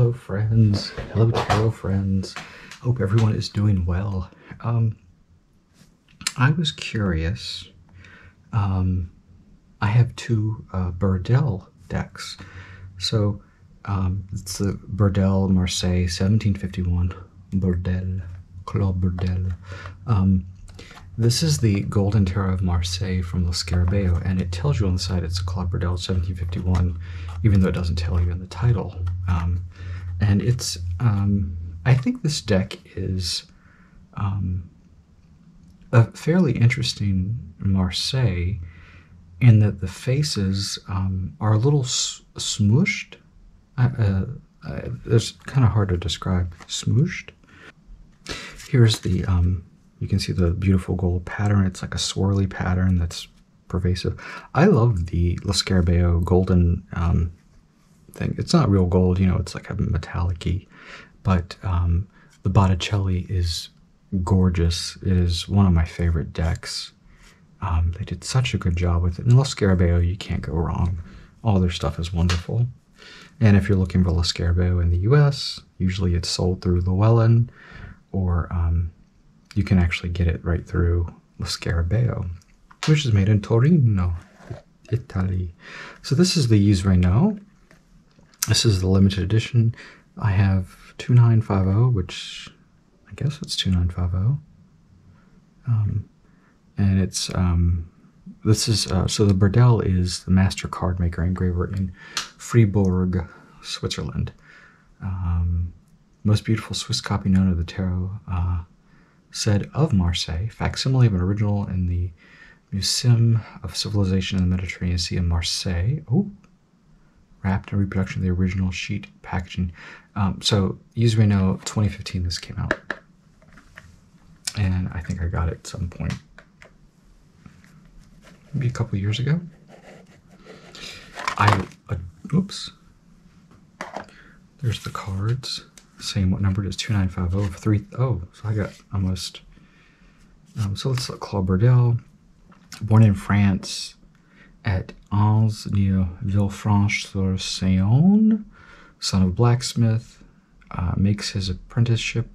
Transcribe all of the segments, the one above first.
Hello friends, hello tarot friends. Hope everyone is doing well. I was curious. I have two Burdel decks. So it's the Burdel Marseille 1751 Burdel, Claude Burdel. This is the Golden Tarot of Marseille from the Scarabeo, and it tells you on the side it's a Claude Burdel 1751, even though it doesn't tell you in the title. And it's, I think this deck is a fairly interesting Marseille in that the faces are a little smooshed. It's kind of hard to describe. Smooshed. Here's the, you can see the beautiful gold pattern. It's like a swirly pattern that's pervasive. I love the Scarabeo golden thing. It's not real gold, you know, it's like a metallic-y, but the Botticelli is gorgeous. It is one of my favorite decks. They did such a good job with it. In Scarabeo, you can't go wrong. All their stuff is wonderful. And if you're looking for Scarabeo in the US, usually it's sold through Llewellyn, or you can actually get it right through Scarabeo, which is made in Torino, Italy. So this is the Reynaud. This is the limited edition. I have 2950, which I guess it's 2950. And it's, this is, so the Burdel is the master card maker and engraver in Fribourg, Switzerland. Most beautiful Swiss copy known of the tarot, said of Marseille, facsimile of an original in the Museum of Civilization in the Mediterranean Sea in Marseille. Oh, wrapped in reproduction of the original sheet packaging. So Reynaud 2015 this came out. And I think I got it at some point. Maybe a couple years ago. Oops. There's the cards. Saying what number it is, 2950. Oh, so I got almost. So let's look. Claude Burdel, born in France at Ans near Villefranche-sur-Saône, son of blacksmith, makes his apprenticeship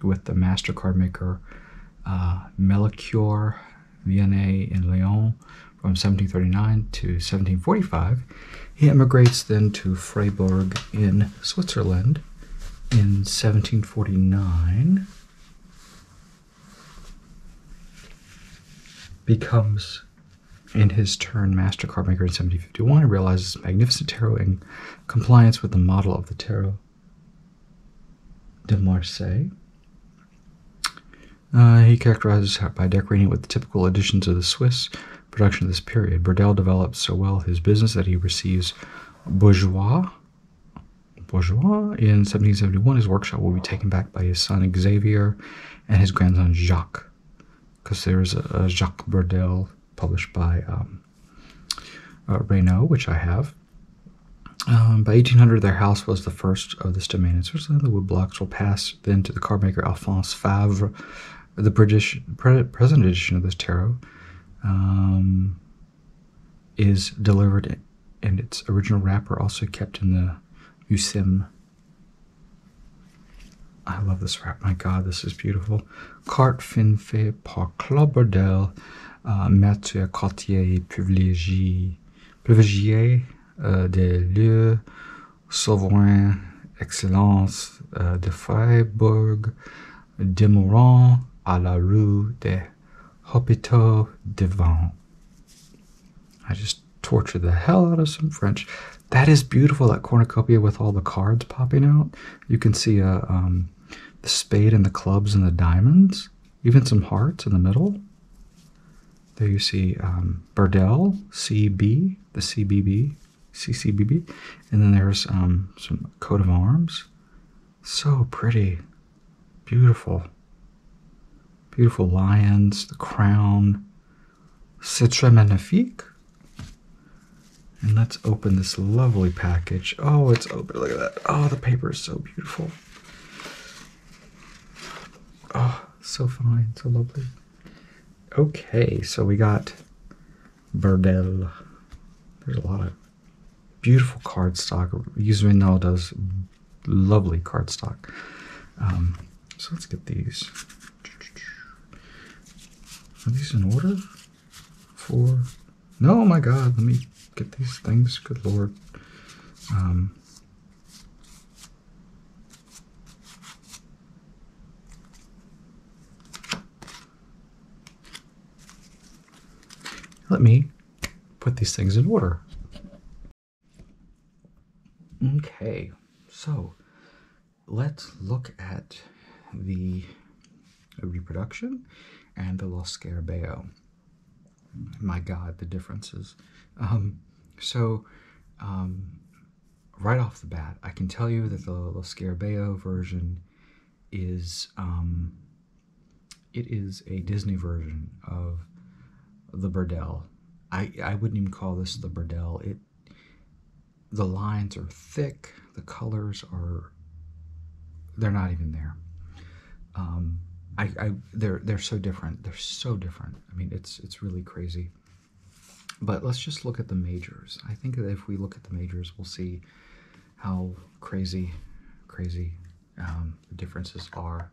with the master card maker Melchior Vianney in Lyon from 1739 to 1745. He emigrates then to Freiburg in Switzerland in 1749, becomes in his turn master card maker in 1751, and realizes magnificent tarot in compliance with the model of the Tarot de Marseille. He characterizes by decorating it with the typical additions of the Swiss production of this period. Burdel develops so well his business that he receives bourgeois. In 1771, his workshop will be taken back by his son Xavier and his grandson Jacques, because there's a Jacques Burdel published by Reynaud, which I have. By 1800, their house was the first of this domain in Switzerland. The woodblocks will pass then to the cardmaker Alphonse Favre. The present edition of this tarot is delivered in its original wrapper, also kept in the Museum. I love this wrap. My God, this is beautiful. Carte fin fait par Claude Burdel, maître quartier privilégié des lieux souverains excellence de Freiburg, demeurant à la rue des Hôpitaux devant. I just tortured the hell out of some French. That is beautiful, that cornucopia with all the cards popping out. You can see the spade and the clubs and the diamonds, even some hearts in the middle. There you see Burdel, CB, the CBB, CCBB, and then there's some coat of arms. So pretty, beautiful. Beautiful lions, the crown. C'est très magnifique. And let's open this lovely package. Oh, it's open. Look at that. Oh, the paper is so beautiful. Oh, so fine. So lovely. Okay, so we got Burdel. There's a lot of beautiful cardstock. Reynaud does lovely cardstock. So let's get these. Are these in order? For no, oh my God! Let me get these things. Good Lord. Let me put these things in order. Okay, so let's look at the reproduction and the Los Scarabeo. My God, the differences. Right off the bat, I can tell you that the Los Scarabeo version is it is a Disney version of the Burdel. I wouldn't even call this the Burdel. The lines are thick. The colors they're not even there. They're so different. They're so different. I mean, it's really crazy. But let's just look at the majors. I think that if we look at the majors, we'll see how crazy the differences are.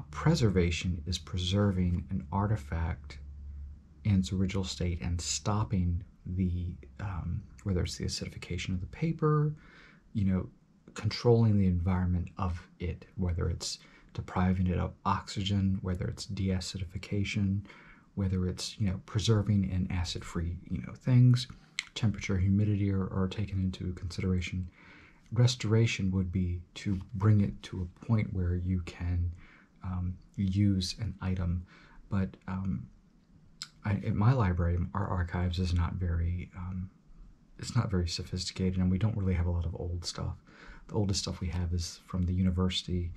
Preservation is preserving an artifact in its original state and stopping the whether it's the acidification of the paper, controlling the environment of it, whether it's depriving it of oxygen, whether it's deacidification, whether it's preserving in acid-free things. Temperature, humidity are taken into consideration. Restoration would be to bring it to a point where you can use an item, but in my library, our archives is not very it's not very sophisticated, and we don't really have a lot of old stuff. The oldest stuff we have is from the university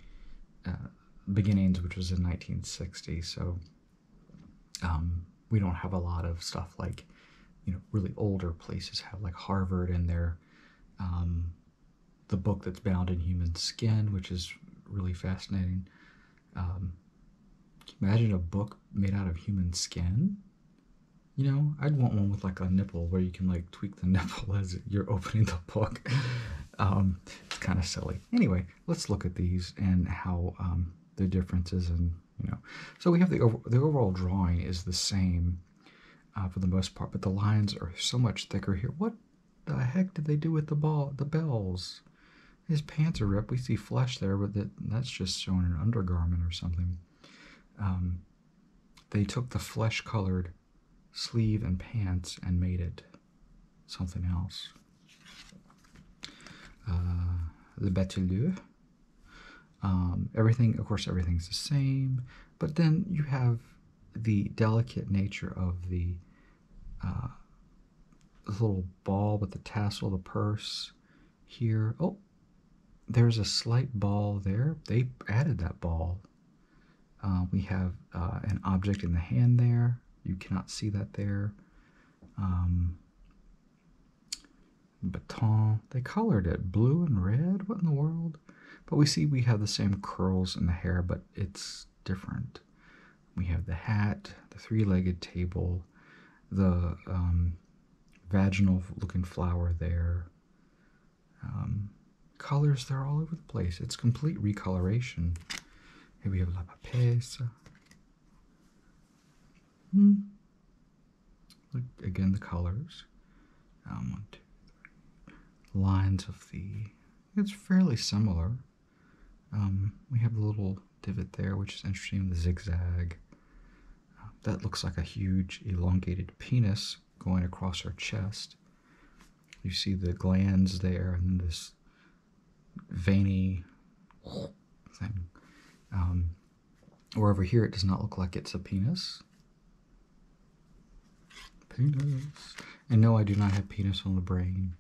beginnings, which was in 1960. So we don't have a lot of stuff like really older places have, like Harvard and their the book that's bound in human skin, which is really fascinating. Can you imagine a book made out of human skin? I'd want one with like a nipple where you can like tweak the nipple as you're opening the book. It's kind of silly. Anyway, let's look at these and how the differences and So we have the overall drawing is the same for the most part, but the lines are so much thicker here. What the heck did they do with the bells? His pants are ripped. We see flesh there, but that's just showing an undergarment or something. They took the flesh-colored sleeve and pants and made it something else. The bateleur. Everything, of course, everything's the same, but then you have the delicate nature of the little ball with the tassel, the purse here. Oh, there's a slight ball there. They added that ball. We have an object in the hand there. You cannot see that there. Baton. They colored it blue and red. What in the world? But we have the same curls in the hair, but it's different. We have the hat, the three-legged table, the vaginal-looking flower there. Colors, they're all over the place. It's complete recoloration. Here we have La Papesse. Look, again, the colors. 1, 2, 3. Lines of it's fairly similar. We have the little divot there, which is interesting, the zigzag. That looks like a huge elongated penis going across her chest. You see the glands there and this veiny thing. Or over here, it does not look like it's a penis. Penis. And no, I do not have penis on the brain.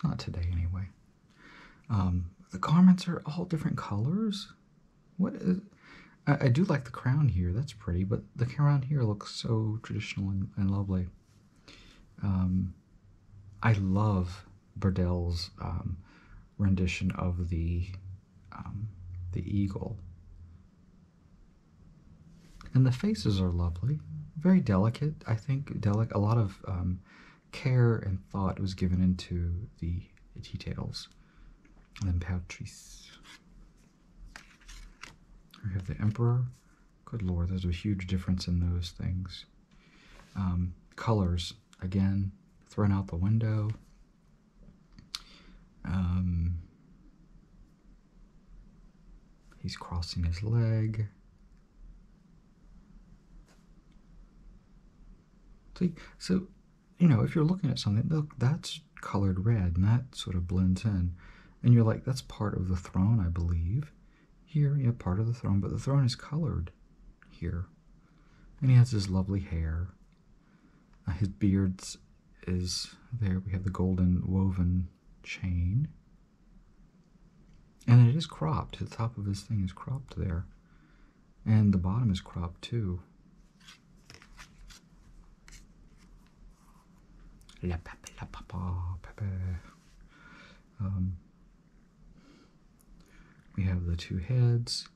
Not today, anyway. The garments are all different colors. What is... I do like the crown here. That's pretty, but the crown here looks so traditional and lovely. I love Burdel's rendition of the eagle. And the faces are lovely. Very delicate, I think. A lot of care and thought was given into the details. And then Patrice. We have the Emperor. Good Lord, there's a huge difference in those things. Colors, again, thrown out the window. He's crossing his leg. See, so, you know, if you're looking at something, look, that's colored red, and that sort of blends in. And you're like, that's part of the throne, I believe. Here, yeah, part of the throne, but the throne is colored here. And he has his lovely hair. His beard is there. We have the golden woven chain. And it is cropped. The top of his thing is cropped there. And the bottom is cropped too. La papa, la papa, papa. We have the two heads,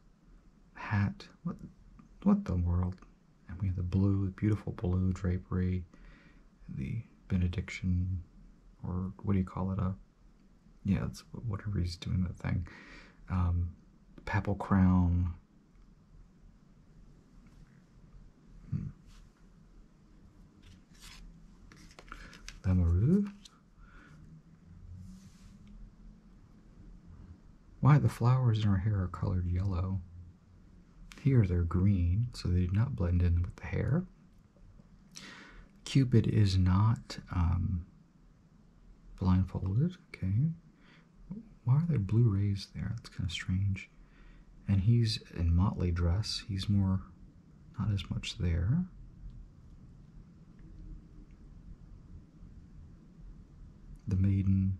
hat. What the world? And we have the blue, beautiful blue drapery, the benediction, or what do you call it? Yeah, it's whatever he's doing that thing. Papal crown. Lamoureux. Why the flowers in her hair are colored yellow. Here they're green, so they do not blend in with the hair. Cupid is not blindfolded, okay. Why are there blue rays there? That's kind of strange. And he's in motley dress. He's more, not as much there. The maiden.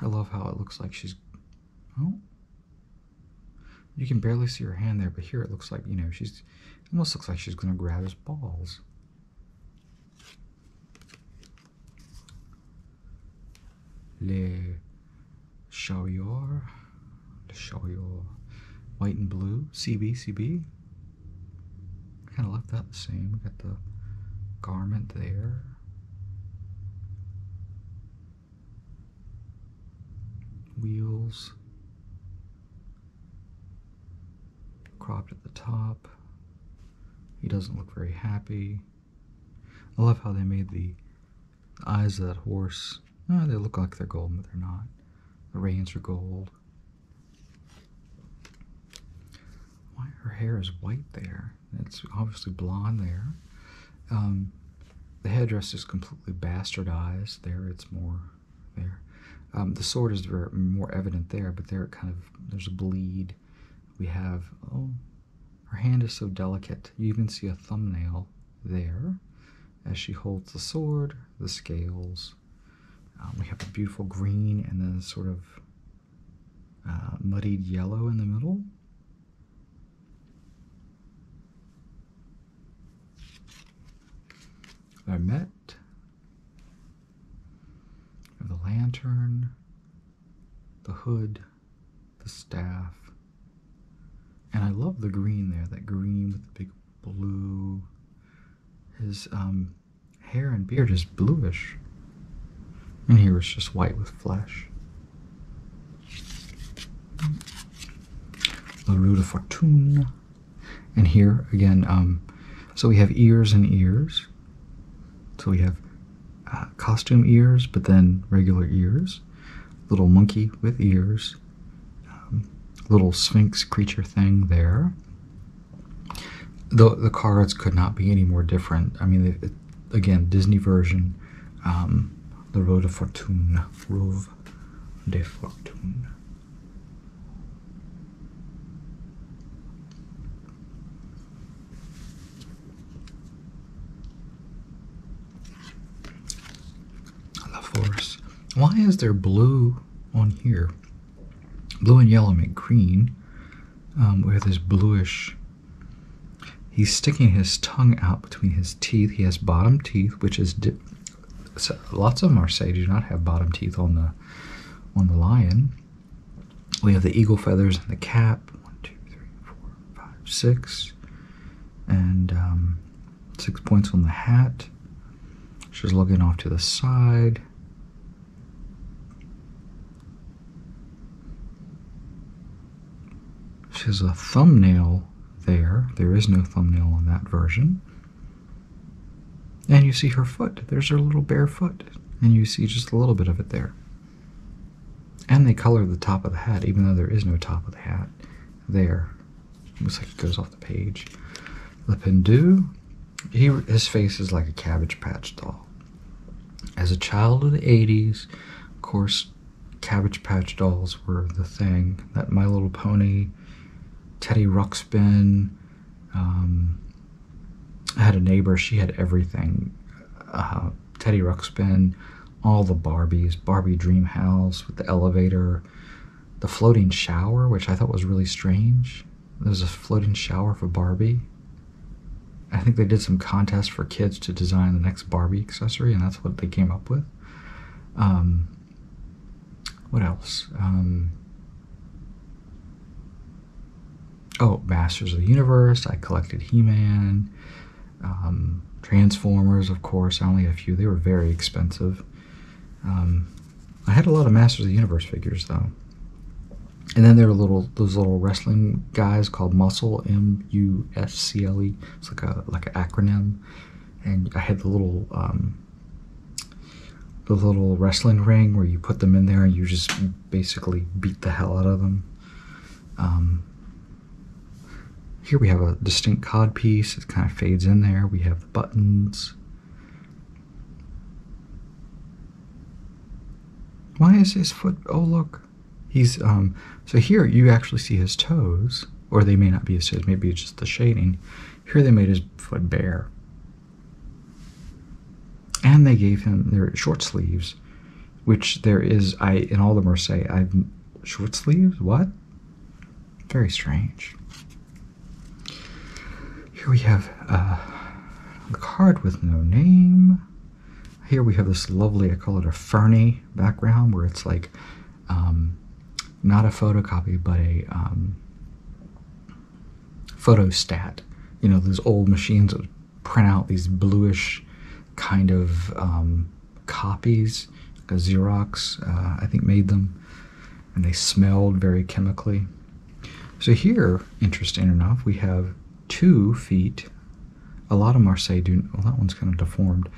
I love how it looks like she's, oh, you can barely see her hand there, but here it looks like, you know, it almost looks like she's going to grab his balls. Le Chariot, white and blue, CB. I kind of left that the same. We got the garment there. Wheels. Cropped at the top. He doesn't look very happy. I love how they made the eyes of that horse. Oh, they look like they're golden, but they're not. The reins are gold. Why her hair is white there? It's obviously blonde there. The headdress is completely bastardized. There, it's more there. The sword is more evident there, but there it kind of, there's a bleed. We have, oh, her hand is so delicate. You even see a thumbnail there as she holds the sword, the scales. We have a beautiful green and then sort of muddied yellow in the middle. Vermette. The lantern, the hood, the staff. And I love the green there, that green with the big blue. His hair and beard is bluish. And here it's just white with flesh. La Roue de Fortune. And here, again, so we have ears and ears. So we have costume ears, but then regular ears. Little monkey with ears. Little sphinx creature thing there. The cards could not be any more different. I mean, again, Disney version. The Roue de Fortune. Roue de Fortune. Why is there blue on here? Blue and yellow make green. We have this bluish. He's sticking his tongue out between his teeth. He has bottom teeth, which is so lots of Marseille do not have bottom teeth on the lion. We have the eagle feathers and the cap. 1, 2, 3, 4, 5, 6, and 6 points on the hat. She's looking off to the side. She has a thumbnail there. There is no thumbnail on that version. And you see her foot. There's her little bare foot. And you see just a little bit of it there. And they color the top of the hat, even though there is no top of the hat there. Looks like it goes off the page. Le Pendu, his face is like a Cabbage Patch doll. As a child of the 80s, of course, Cabbage Patch dolls were the thing. That My Little Pony, Teddy Ruxpin. I had a neighbor, she had everything. Teddy Ruxpin, all the Barbies, Barbie Dream House with the elevator, the floating shower, which I thought was really strange. There's a floating shower for Barbie. I think they did some contest for kids to design the next Barbie accessory, and that's what they came up with. What else? Oh, Masters of the Universe. I collected He-Man. Transformers, of course. I only had a few. They were very expensive. I had a lot of Masters of the Universe figures, though. And then there were those little wrestling guys called Muscle, M-U-S-C-L-E. It's like an acronym. And I had the little wrestling ring where you put them in there and you just basically beat the hell out of them. Here we have a distinct cod piece. It kind of fades in there. We have the buttons. Why is his foot? Oh, look. He's, so here you actually see his toes, or they may not be his toes. Maybe it's just the shading. Here they made his foot bare. And they gave him their short sleeves, which there is, in all the Marseille, short sleeves? What? Very strange. Here we have a card with no name. Here we have this lovely, I call it a ferny background, where it's like not a photocopy, but a photostat. You know, those old machines that would print out these bluish kind of copies. Like a Xerox, I think, made them. And they smelled very chemically. So here, interesting enough, we have 2 feet. A lot of Marseille do, well, that one's kind of deformed.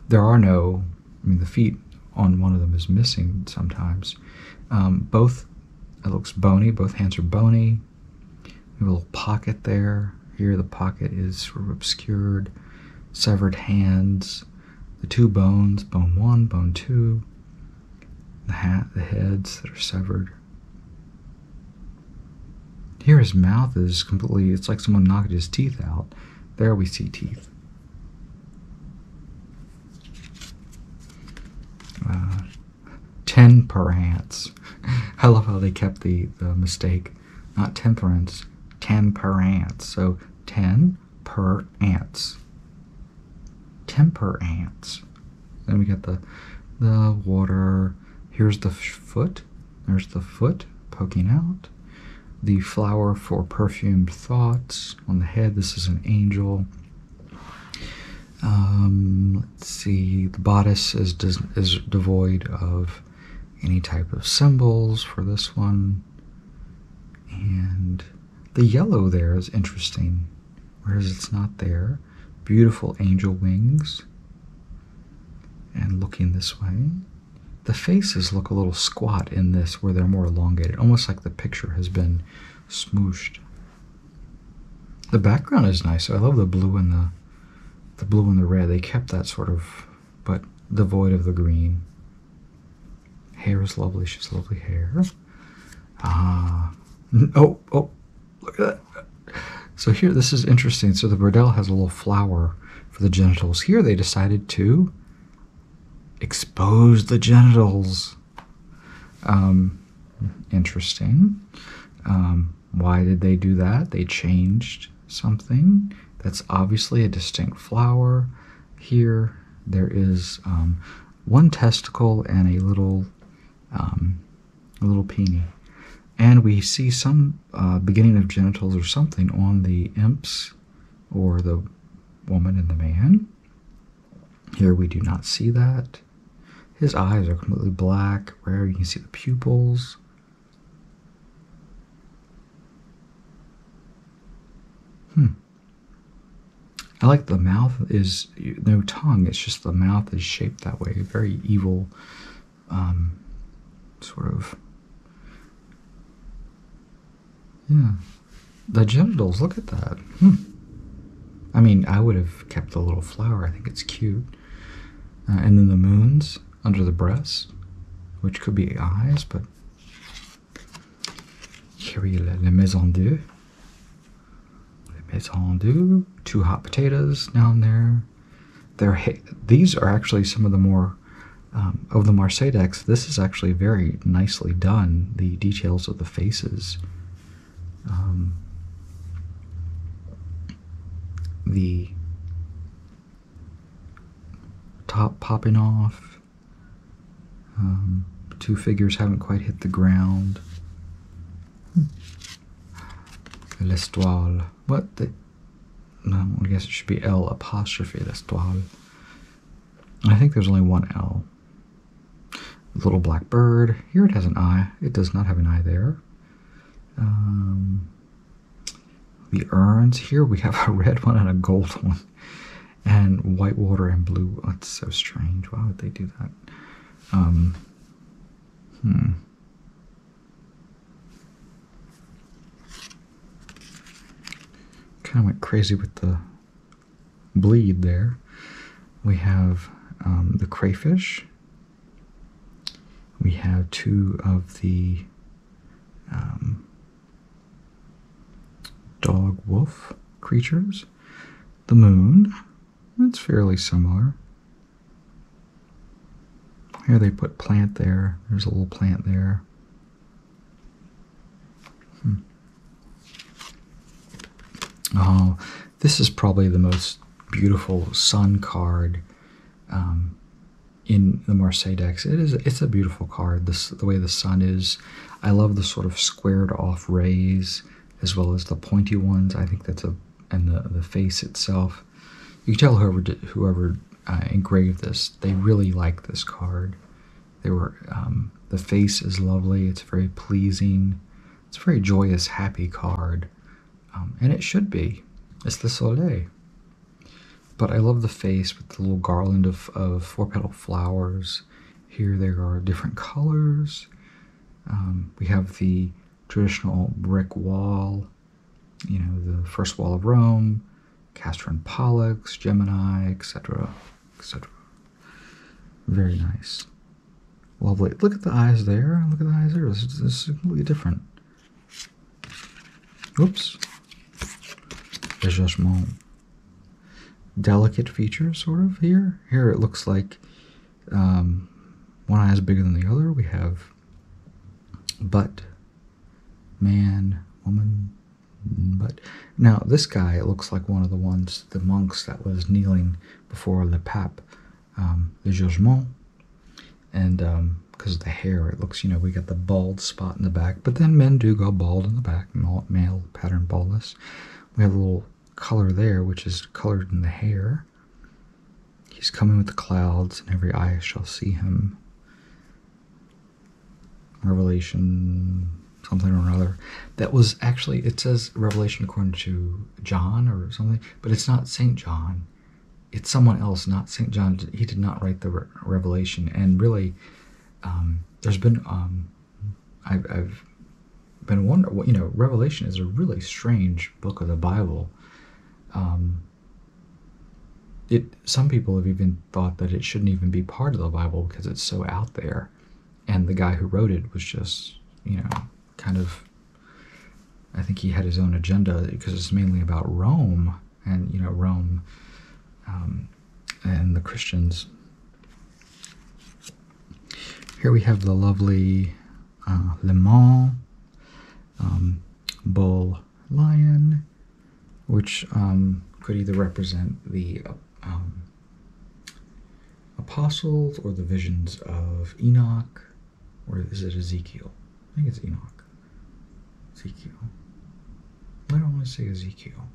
There are no, I mean, the feet on one of them is missing sometimes. Both, it looks bony, both hands are bony. We have a little pocket there. Here the pocket is sort of obscured. Severed hands. The 2 bones, bone 1, bone 2. The heads that are severed. Here his mouth is completely, it's like someone knocked his teeth out. There we see teeth. 10 per ants. I love how they kept the mistake. Not temperance, 10 per ants. So 10 per ants. 10 per ants. Then we get the water. Here's the foot. There's the foot poking out. The flower for perfumed thoughts on the head. This is an angel. Let's see. The bodice is devoid of any type of symbols for this one. And the yellow there is interesting, whereas it's not there. Beautiful angel wings. And looking this way. The faces look a little squat in this, where they're more elongated, almost like the picture has been smooshed. The background is nice. I love the blue and the red. They kept that sort of, but devoid of the green. Hair is lovely. She has lovely hair. Oh, look at that. So here, this is interesting. So the Burdel has a little flower for the genitals. Here they decided to expose the genitals. Interesting. Why did they do that? They changed something. That's obviously a distinct flower. Here there is one testicle and a little peenie. And we see some beginning of genitals or something on the imps, or the woman and the man. Here we do not see that. His eyes are completely black. Where you can see the pupils. I like the mouth is no tongue. It's just the mouth is shaped that way. Very evil, sort of. Yeah. The genitals, look at that. I mean, I would have kept the little flower. I think it's cute. And then the moons under the breasts, which could be eyes, but here we go, le maison deux. Le maison deux. 2 hot potatoes down there. These are actually some of the more, of the Marseille decks, this is actually very nicely done, the details of the faces. The top popping off. 2 figures haven't quite hit the ground. L'Estoile. What the? No, I guess it should be L apostrophe l'Estoile. I think there's only one L. The little black bird. Here it has an eye. It does not have an eye there. The urns. Here we have a red one and a gold one. And white water and blue. Oh, it's so strange. Why would they do that? Kind of went crazy with the bleed there. We have the crayfish. We have 2 of the dog wolf creatures. The moon. It's fairly similar. Here they put plant there. There's a little plant there. Oh, this is probably the most beautiful sun card in the Marseille decks. It's a beautiful card. The way the sun is. I love the sort of squared off rays as well as the pointy ones. I think that's and the face itself. You can tell whoever engraved this, they really like this card. The face is lovely. It's very pleasing. It's a very joyous, happy card. And it should be. It's the Soleil. But I love the face with the little garland of 4-petal flowers. Here there are different colors. We have the traditional brick wall, the first wall of Rome, Castor and Pollux, Gemini, etc., etc. Very nice. Lovely. Look at the eyes there. Look at the eyes there. This is completely different. Oops. Le Jugement. Delicate features, sort of, here. Here it looks like one eye is bigger than the other. We have butt, man, woman, butt. Now, this guy, it looks like one of the monks that was kneeling before Le Pape, Le Jugement. And because of the hair, it looks, we got the bald spot in the back. But then men do go bald in the back, male pattern baldness. We have a little color there, which is colored in the hair. He's coming with the clouds, and every eye shall see him. Revelation something or another. That was actually, it says Revelation according to John or something, but it's not St. John. It's someone else, not St. John. He did not write the Revelation. And really, there's been, I've been wondering, Revelation is a really strange book of the Bible. Some people have even thought that it shouldn't even be part of the Bible because it's so out there. And the guy who wrote it was just, kind of, I think he had his own agenda because it's mainly about Rome and, Rome and the Christians. Here we have the lovely Le Mans bull lion, which could either represent the apostles or the visions of Enoch, or is it Ezekiel? I think it's Enoch. Ezekiel. I don't want to say Ezekiel.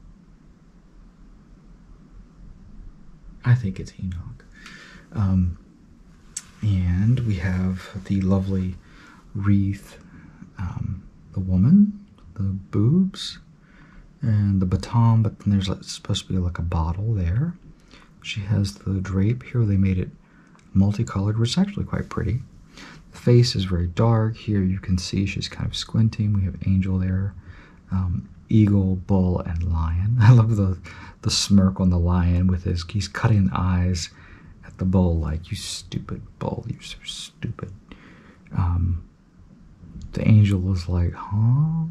I think it's Enoch. And we have the lovely wreath, the woman, the boobs, and the baton, but then there's supposed to be like a bottle there. She has the drape here. They made it multicolored, which is actually quite pretty. The face is very dark. Here you can see she's kind of squinting. We have angel there. Eagle, bull, and lion. I love the smirk on the lion with he's cutting eyes at the bull like, you stupid bull, you're so stupid. The angel is like, huh?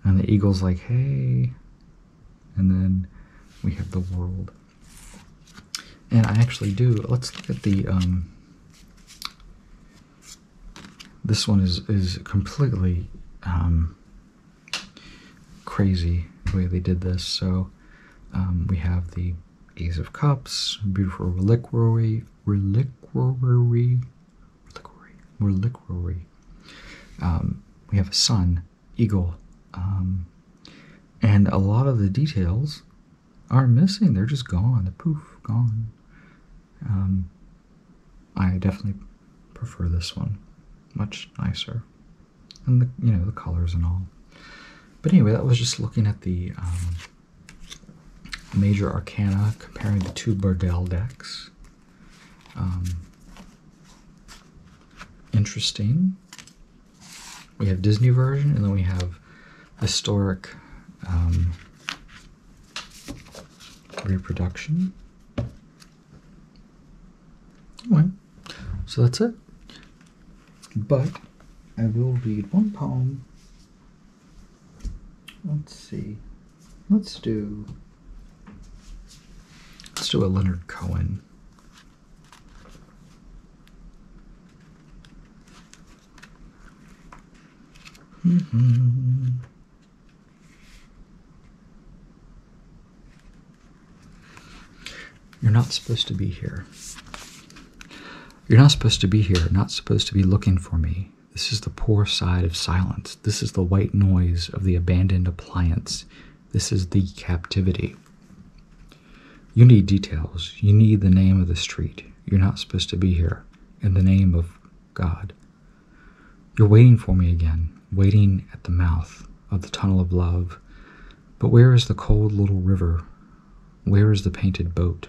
And the eagle's like, hey. And then we have the world. And I actually do, let's look at the, this one is completely crazy the way they did this. So we have the Ace of Cups, beautiful reliquary. We have a sun, eagle, and a lot of the details are missing. They're just gone. They're poof, gone. I definitely prefer this one, much nicer, and the colors and all. But anyway, that was just looking at the major arcana, comparing the two Burdel decks. Interesting. We have Disney version, and then we have historic reproduction. Anyway, so that's it. But I will read one poem. Let's see. Let's do a Leonard Cohen. You're not supposed to be here. You're not supposed to be here, not supposed to be looking for me. This is the poor side of silence. This is the white noise of the abandoned appliance. This is the captivity. You need details. You need the name of the street. You're not supposed to be here. In the name of God. You're waiting for me again, waiting at the mouth of the tunnel of love. But where is the cold little river? Where is the painted boat?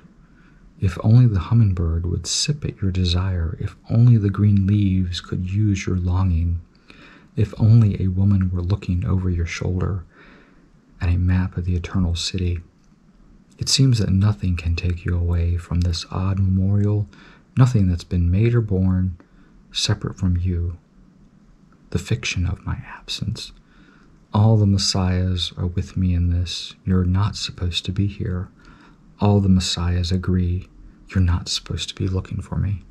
If only the hummingbird would sip at your desire, if only the green leaves could use your longing, if only a woman were looking over your shoulder at a map of the eternal city. It seems that nothing can take you away from this odd memorial, nothing that's been made or born separate from you, the fiction of my absence. All the messiahs are with me in this. You're not supposed to be here. All the messiahs agree. You're not supposed to be looking for me.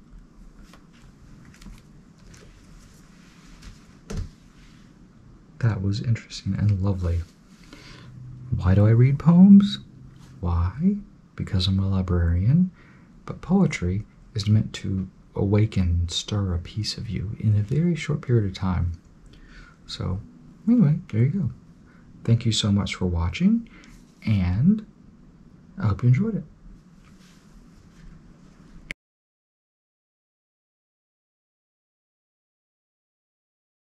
That was interesting and lovely. Why do I read poems? Why? Because I'm a librarian. But poetry is meant to awaken, stir a piece of you in a very short period of time. So, anyway, there you go. Thank you so much for watching, and I hope you enjoyed it.